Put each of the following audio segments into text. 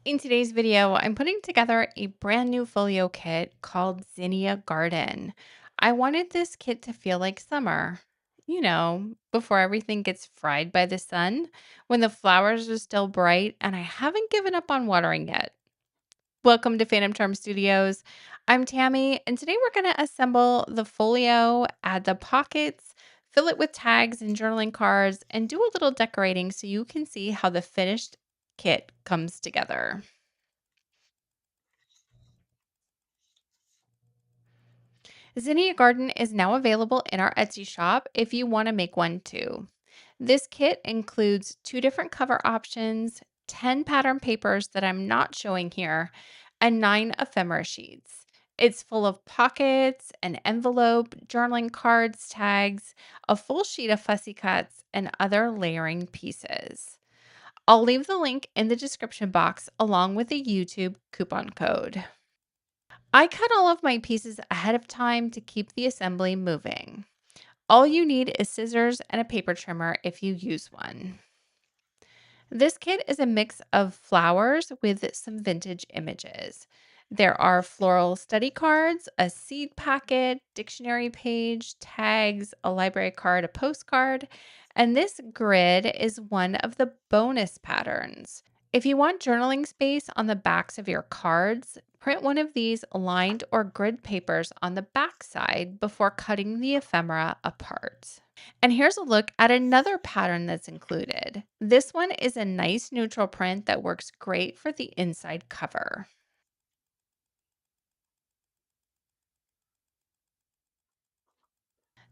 In today's video, I'm putting together a brand new folio kit called Zinnia Garden. I wanted this kit to feel like summer, before everything gets fried by the sun, when the flowers are still bright, and I haven't given up on watering yet. Welcome to Phantom Charm Studios. I'm Tammy, and today we're going to assemble the folio, add the pockets, fill it with tags and journaling cards, and do a little decorating so you can see how the finished kit comes together. Zinnia Garden is now available in our Etsy shop if you want to make one too. This kit includes two different cover options, 10 pattern papers that I'm not showing here, and 9 ephemera sheets. It's full of pockets, an envelope, journaling cards, tags, a full sheet of fussy cuts, and other layering pieces. I'll leave the link in the description box along with a YouTube coupon code. I cut all of my pieces ahead of time to keep the assembly moving. All you need is scissors and a paper trimmer if you use one. This kit is a mix of flowers with some vintage images. There are floral study cards, a seed packet, dictionary page, tags, a library card, a postcard, and this grid is one of the bonus patterns. If you want journaling space on the backs of your cards, print one of these lined or grid papers on the back side before cutting the ephemera apart. And here's a look at another pattern that's included. This one is a nice neutral print that works great for the inside cover.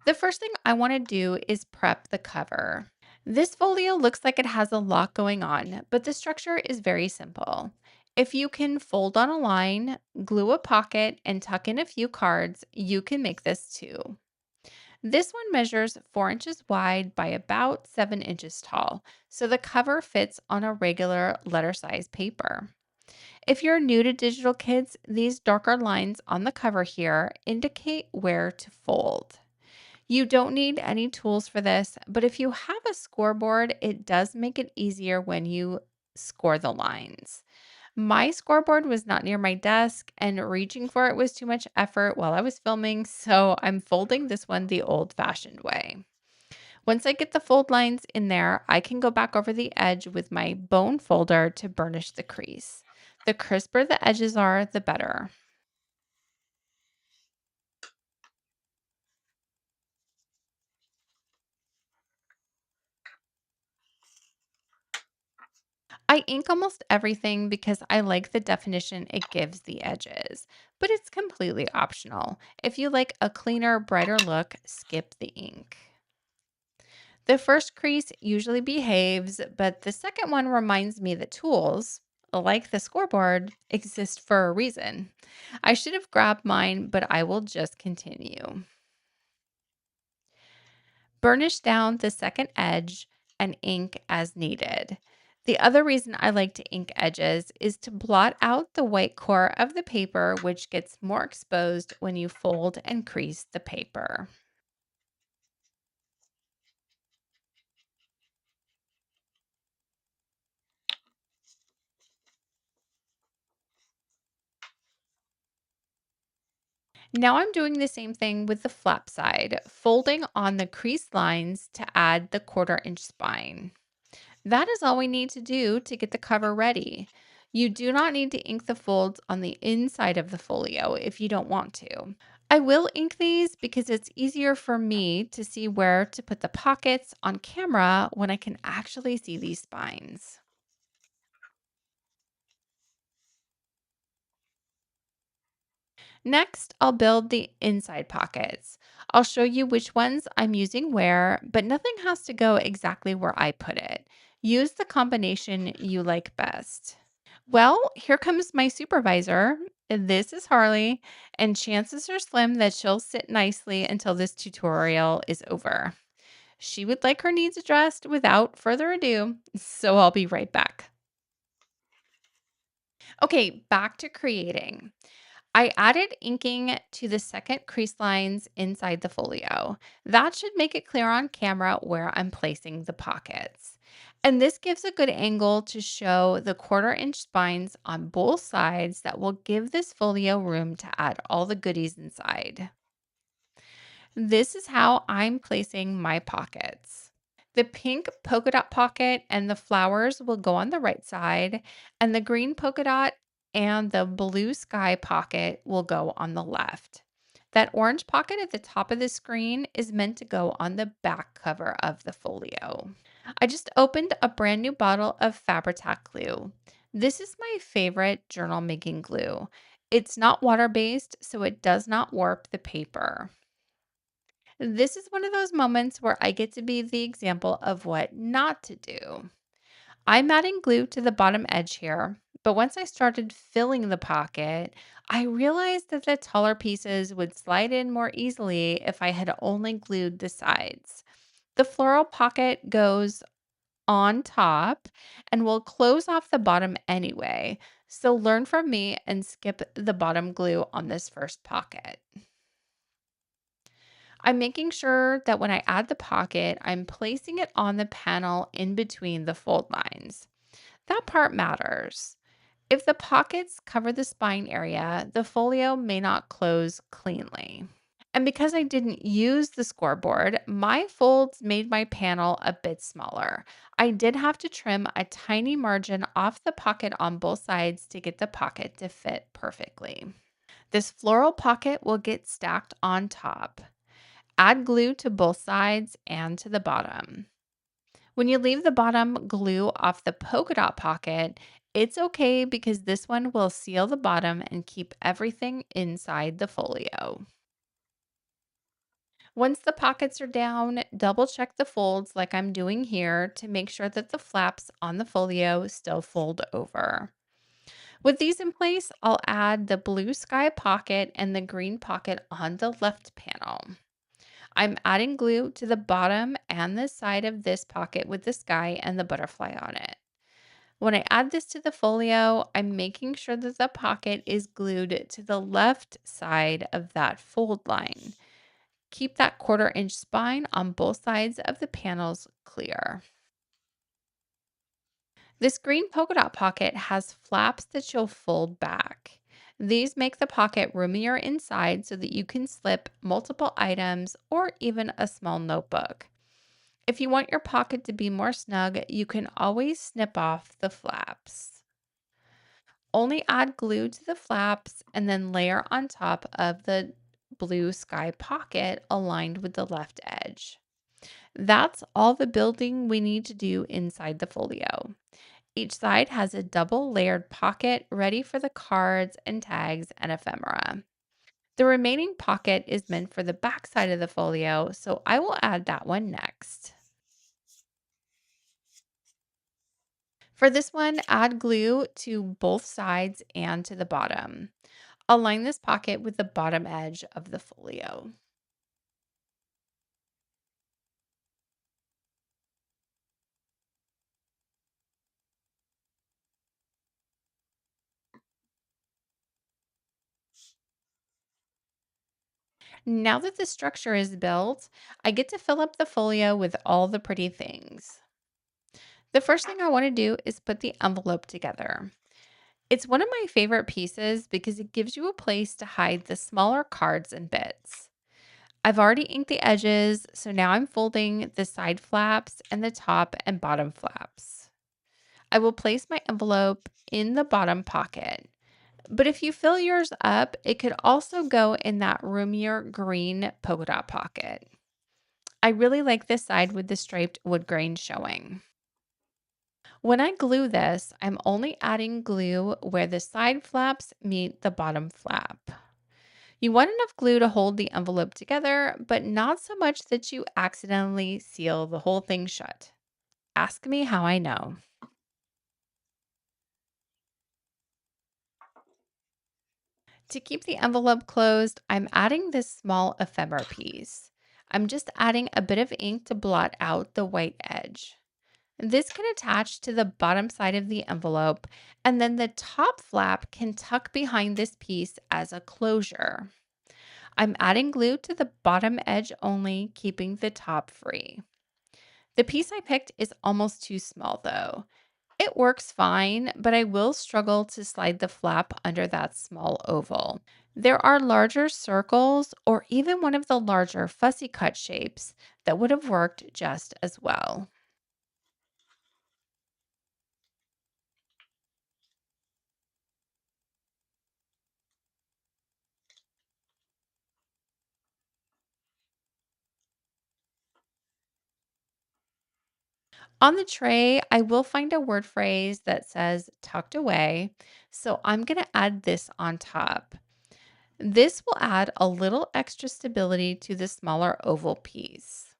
The first thing I want to do is prep the cover. This folio looks like it has a lot going on, but the structure is very simple. If you can fold on a line, glue a pocket, and tuck in a few cards, you can make this too. This one measures 4 inches wide by about 7 inches tall, so the cover fits on a regular letter size paper. If you're new to digital kits, these darker lines on the cover here indicate where to fold. You don't need any tools for this, but if you have a scoreboard, it does make it easier when you score the lines. My scoreboard was not near my desk, and reaching for it was too much effort while I was filming, so I'm folding this one the old fashioned way. Once I get the fold lines in there, I can go back over the edge with my bone folder to burnish the crease. The crisper the edges are, the better. I ink almost everything because I like the definition it gives the edges, but it's completely optional. If you like a cleaner, brighter look, skip the ink. The first crease usually behaves, but the second one reminds me that tools, like the scoreboard, exist for a reason. I should have grabbed mine, but I will just continue. Burnish down the second edge and ink as needed. The other reason I like to ink edges is to blot out the white core of the paper, which gets more exposed when you fold and crease the paper. Now I'm doing the same thing with the flap side, folding on the crease lines to add the 1/4 inch spine. That is all we need to do to get the cover ready. You do not need to ink the folds on the inside of the folio if you don't want to. I will ink these because it's easier for me to see where to put the pockets on camera when I can actually see these spines. Next, I'll build the inside pockets. I'll show you which ones I'm using where, but nothing has to go exactly where I put it. Use the combination you like best. Well, here comes my supervisor. This is Harley, and chances are slim that she'll sit nicely until this tutorial is over. She would like her needs addressed without further ado, so I'll be right back. Okay, back to creating. I added inking to the second crease lines inside the folio. That should make it clear on camera where I'm placing the pockets. And this gives a good angle to show the 1/4 inch spines on both sides that will give this folio room to add all the goodies inside. This is how I'm placing my pockets. The pink polka dot pocket and the flowers will go on the right side, and the green polka dot and the blue sky pocket will go on the left. That orange pocket at the top of the screen is meant to go on the back cover of the folio. I just opened a brand new bottle of Fabri-Tac glue. This is my favorite journal making glue. It's not water based, so it does not warp the paper. This is one of those moments where I get to be the example of what not to do. I'm adding glue to the bottom edge here, but once I started filling the pocket, I realized that the taller pieces would slide in more easily if I had only glued the sides. The floral pocket goes on top and will close off the bottom anyway, so learn from me and skip the bottom glue on this first pocket. I'm making sure that when I add the pocket, I'm placing it on the panel in between the fold lines. That part matters. If the pockets cover the spine area, the folio may not close cleanly. And because I didn't use the scoreboard, my folds made my panel a bit smaller. I did have to trim a tiny margin off the pocket on both sides to get the pocket to fit perfectly. This floral pocket will get stacked on top. Add glue to both sides and to the bottom. When you leave the bottom glue off the polka dot pocket, it's okay because this one will seal the bottom and keep everything inside the folio. Once the pockets are down, double check the folds like I'm doing here to make sure that the flaps on the folio still fold over. With these in place, I'll add the blue sky pocket and the green pocket on the left panel. I'm adding glue to the bottom and the side of this pocket with the sky and the butterfly on it. When I add this to the folio, I'm making sure that the pocket is glued to the left side of that fold line. Keep that 1/4 inch spine on both sides of the panels clear. This green polka dot pocket has flaps that you'll fold back. These make the pocket roomier inside so that you can slip multiple items or even a small notebook. If you want your pocket to be more snug, you can always snip off the flaps. Only add glue to the flaps and then layer on top of the blue sky pocket aligned with the left edge. That's all the building we need to do inside the folio. Each side has a double layered pocket ready for the cards and tags and ephemera. The remaining pocket is meant for the back side of the folio, so I will add that one next. For this one, add glue to both sides and to the bottom. Align this pocket with the bottom edge of the folio. Now that the structure is built, I get to fill up the folio with all the pretty things. The first thing I want to do is put the envelope together. It's one of my favorite pieces because it gives you a place to hide the smaller cards and bits. I've already inked the edges, so now I'm folding the side flaps and the top and bottom flaps. I will place my envelope in the bottom pocket. But if you fill yours up, it could also go in that roomier green polka dot pocket. I really like this side with the striped wood grain showing. When I glue this, I'm only adding glue where the side flaps meet the bottom flap. You want enough glue to hold the envelope together, but not so much that you accidentally seal the whole thing shut. Ask me how I know. To keep the envelope closed, I'm adding this small ephemera piece. I'm just adding a bit of ink to blot out the white edge. This can attach to the bottom side of the envelope, and then the top flap can tuck behind this piece as a closure. I'm adding glue to the bottom edge only, keeping the top free. The piece I picked is almost too small though. It works fine, but I will struggle to slide the flap under that small oval. There are larger circles or even one of the larger fussy cut shapes that would have worked just as well. On the tray, I will find a word phrase that says tucked away, so I'm going to add this on top. This will add a little extra stability to the smaller oval piece.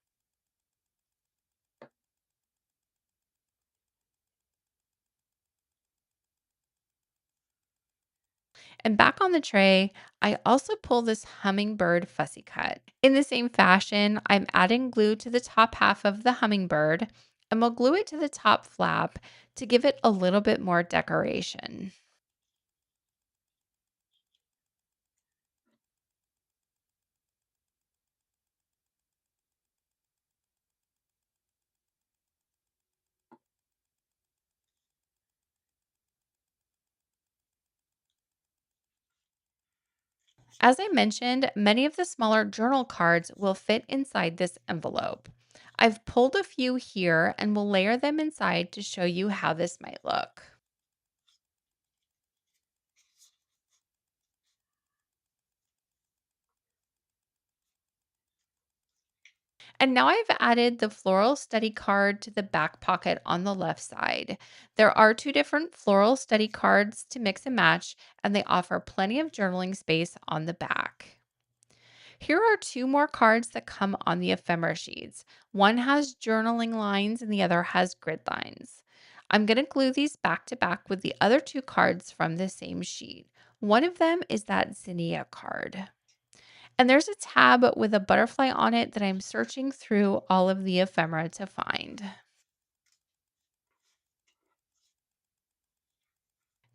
And back on the tray, I also pull this hummingbird fussy cut. In the same fashion, I'm adding glue to the top half of the hummingbird and we'll glue it to the top flap to give it a little bit more decoration. As I mentioned, many of the smaller journal cards will fit inside this envelope. I've pulled a few here and will layer them inside to show you how this might look. And now I've added the floral study card to the back pocket on the left side. There are two different floral study cards to mix and match, and they offer plenty of journaling space on the back. Here are two more cards that come on the ephemera sheets. One has journaling lines and the other has grid lines. I'm going to glue these back to back with the other two cards from the same sheet. One of them is that Zinnia card. And there's a tab with a butterfly on it that I'm searching through all of the ephemera to find.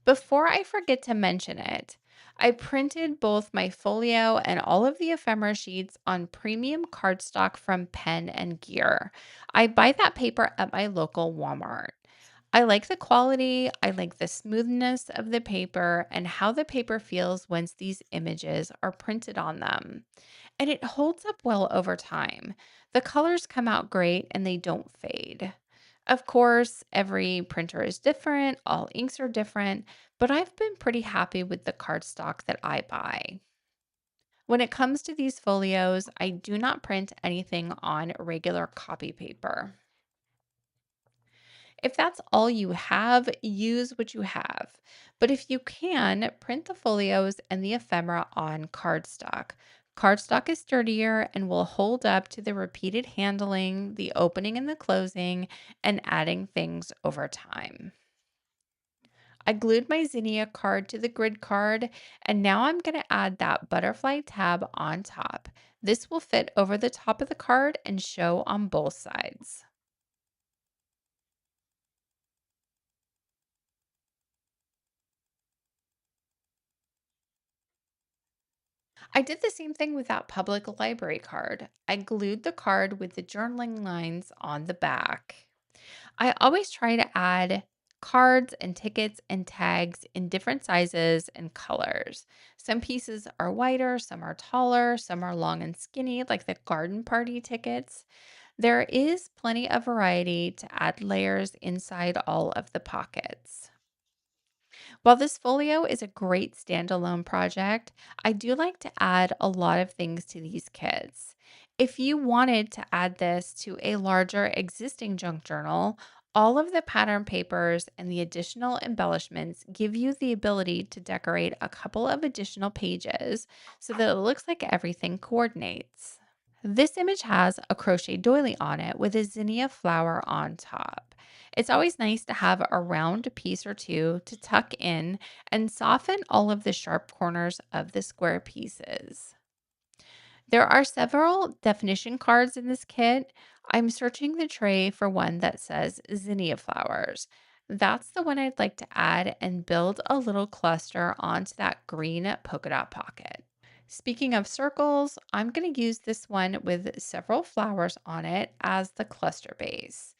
Before I forget to mention it, I printed both my folio and all of the ephemera sheets on premium cardstock from Pen and Gear. I buy that paper at my local Walmart. I like the quality, I like the smoothness of the paper, and how the paper feels once these images are printed on them. And it holds up well over time. The colors come out great and they don't fade. Of course, every printer is different, all inks are different, but I've been pretty happy with the cardstock that I buy. When it comes to these folios, I do not print anything on regular copy paper. If that's all you have, use what you have. But if you can, print the folios and the ephemera on cardstock. Cardstock is sturdier and will hold up to the repeated handling, the opening and the closing, and adding things over time. I glued my Zinnia card to the grid card, and now I'm going to add that butterfly tab on top. This will fit over the top of the card and show on both sides. I did the same thing with that public library card. I glued the card with the journaling lines on the back. I always try to add cards and tickets and tags in different sizes and colors. Some pieces are wider, some are taller, some are long and skinny, like the garden party tickets. There is plenty of variety to add layers inside all of the pockets. While this folio is a great standalone project, I do like to add a lot of things to these kits. If you wanted to add this to a larger existing junk journal, all of the pattern papers and the additional embellishments give you the ability to decorate a couple of additional pages so that it looks like everything coordinates. This image has a crochet doily on it with a zinnia flower on top. It's always nice to have a round piece or two to tuck in and soften all of the sharp corners of the square pieces. There are several definition cards in this kit. I'm searching the tray for one that says zinnia flowers. That's the one I'd like to add and build a little cluster onto that green polka dot pocket. Speaking of circles, I'm going to use this one with several flowers on it as the cluster base.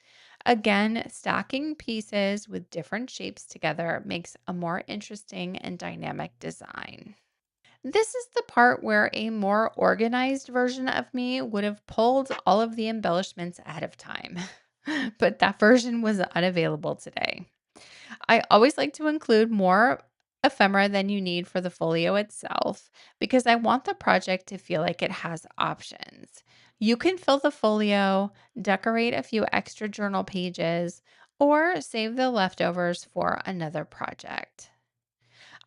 Again, stacking pieces with different shapes together makes a more interesting and dynamic design. This is the part where a more organized version of me would have pulled all of the embellishments ahead of time, but that version was unavailable today. I always like to include more ephemera than you need for the folio itself because I want the project to feel like it has options. You can fill the folio, decorate a few extra journal pages, or save the leftovers for another project.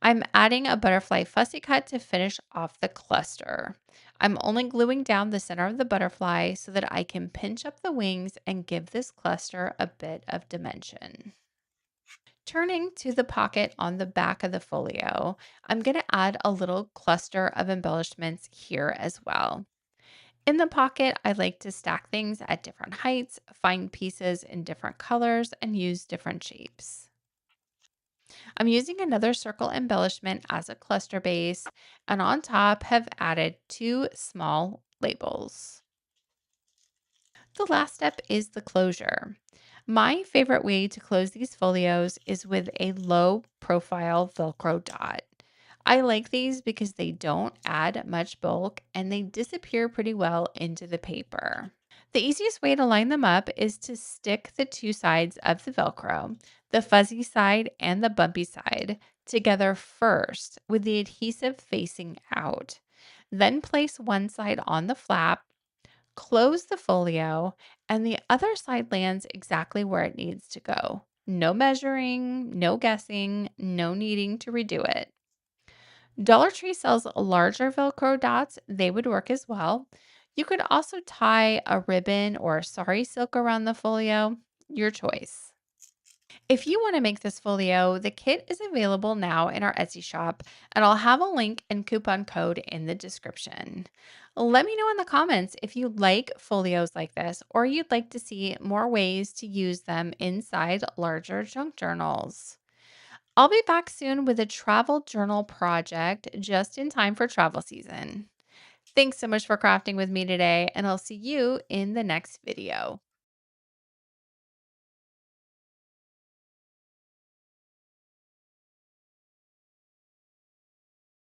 I'm adding a butterfly fussy cut to finish off the cluster. I'm only gluing down the center of the butterfly so that I can pinch up the wings and give this cluster a bit of dimension. Turning to the pocket on the back of the folio, I'm going to add a little cluster of embellishments here as well. In the pocket, I like to stack things at different heights, find pieces in different colors, and use different shapes. I'm using another circle embellishment as a cluster base, and on top have added two small labels. The last step is the closure. My favorite way to close these folios is with a low profile Velcro dot. I like these because they don't add much bulk and they disappear pretty well into the paper. The easiest way to line them up is to stick the two sides of the Velcro, the fuzzy side and the bumpy side, together first with the adhesive facing out. Then place one side on the flap, close the folio, and the other side lands exactly where it needs to go. No measuring, no guessing, no needing to redo it. Dollar Tree sells larger Velcro dots. They would work as well. You could also tie a ribbon or sari silk around the folio, your choice. If you want to make this folio, the kit is available now in our Etsy shop, and I'll have a link and coupon code in the description. Let me know in the comments if you like folios like this or you'd like to see more ways to use them inside larger junk journals. I'll be back soon with a travel journal project just in time for travel season. Thanks so much for crafting with me today, and I'll see you in the next video.